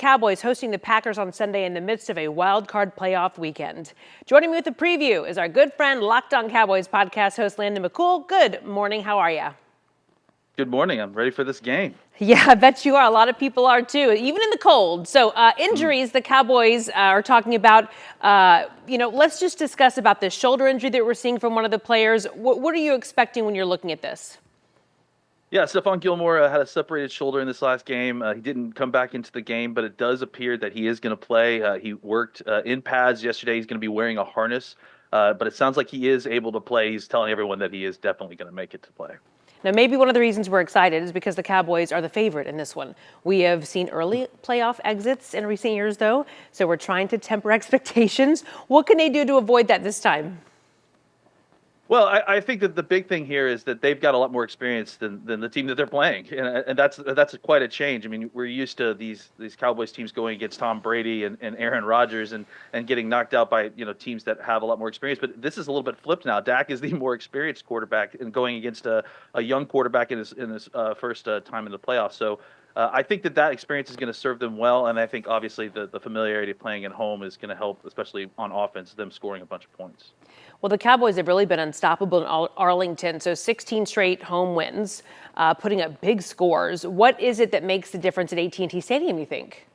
Cowboys hosting the Packers on Sunday in the midst of a wild card playoff weekend. Joining me with the preview is our good friend, Locked On Cowboys podcast host Landon McCool. Good morning. How are you? Good morning. I'm ready for this game. Yeah, I bet you are. A lot of people are too, even in the cold. So injuries, the Cowboys are talking about, let's just discuss about this shoulder injury that we're seeing from one of the players. What are you expecting when you're looking at this? Yeah, Stephon Gilmore had a separated shoulder in this last game. He didn't come back into the game, but it does appear that he is going to play. He worked in pads yesterday. He's going to be wearing a harness, but it sounds like he is able to play. He's telling everyone that he is definitely going to make it to play. Now, maybe one of the reasons we're excited is because the Cowboys are the favorite in this one. We have seen early playoff exits in recent years, though, so we're trying to temper expectations. What can they do to avoid that this time? Well, I think that the big thing here is that they've got a lot more experience than the team that they're playing, and that's quite a change. I mean, we're used to these Cowboys teams going against Tom Brady and Aaron Rodgers and getting knocked out by teams that have a lot more experience. But this is a little bit flipped now. Dak is the more experienced quarterback and going against a young quarterback in his first time in the playoffs. So I think that experience is going to serve them well, and I think obviously the familiarity of playing at home is going to help, especially on offense, them scoring a bunch of points. Well, the Cowboys have really been unstoppable in Arlington, so 16 straight home wins, putting up big scores. What is it that makes the difference at AT&T Stadium, you think?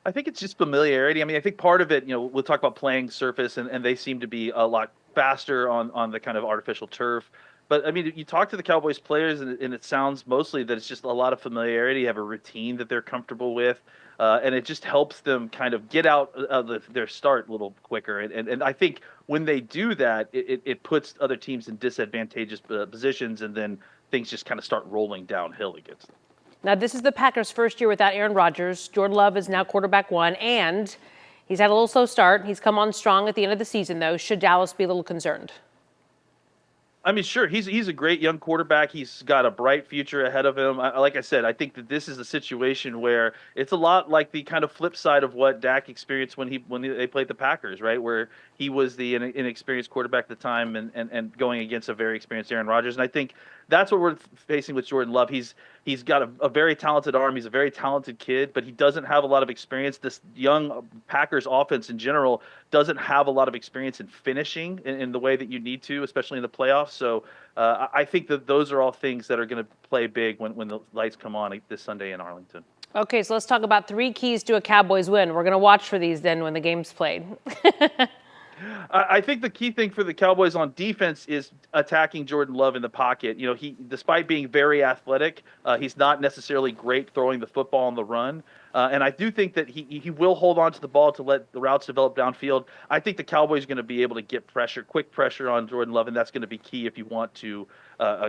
I think it's just familiarity. I mean, I think part of it, we'll talk about playing surface, and they seem to be a lot faster on the kind of artificial turf. But, I mean, you talk to the Cowboys players, and it sounds mostly that it's just a lot of familiarity, have a routine that they're comfortable with, and it just helps them kind of get out of their start a little quicker. And I think when they do that, it puts other teams in disadvantageous positions, and then things just kind of start rolling downhill against them. Now, this is the Packers' first year without Aaron Rodgers. Jordan Love is now quarterback one, and he's had a little slow start. He's come on strong at the end of the season, though. Should Dallas be a little concerned? I mean, sure, he's a great young quarterback. He's got a bright future ahead of him. Like I said, I think that this is a situation where it's a lot like the kind of flip side of what Dak experienced when they played the Packers, right? Where he was the inexperienced quarterback at the time and going against a very experienced Aaron Rodgers. And I think that's what we're facing with Jordan Love. He's got a very talented arm. He's a very talented kid, but he doesn't have a lot of experience. This young Packers offense in general doesn't have a lot of experience in finishing in the way that you need to, especially in the playoffs. So I think that those are all things that are going to play big when the lights come on this Sunday in Arlington. Okay, so let's talk about 3 keys to a Cowboys win. We're going to watch for these then when the game's played. I think the key thing for the Cowboys on defense is attacking Jordan Love in the pocket. He, despite being very athletic, he's not necessarily great throwing the football on the run. And I do think that he will hold on to the ball to let the routes develop downfield. I think the Cowboys are going to be able to get quick pressure on Jordan Love, and that's going to be key if you want to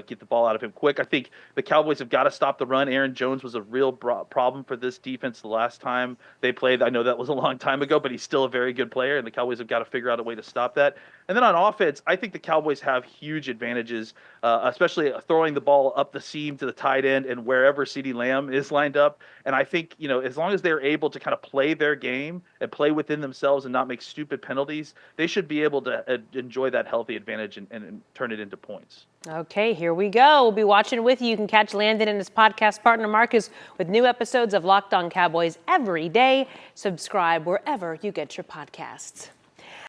get the ball out of him quick. I think the Cowboys have got to stop the run. Aaron Jones was a real problem for this defense the last time they played. I know that was a long time ago, but he's still a very good player, and the Cowboys have got to figure out a way to stop that. And then on offense, I think the Cowboys have huge advantages, especially throwing the ball up the seam to the tight end and wherever CeeDee Lamb is lined up. And I think, as long as they're able to kind of play their game and play within themselves and not make stupid penalties, they should be able to enjoy that healthy advantage and turn it into points. Okay, here we go. We'll be watching with you. You can catch Landon and his podcast partner Marcus with new episodes of Locked On Cowboys every day. Subscribe wherever you get your podcasts.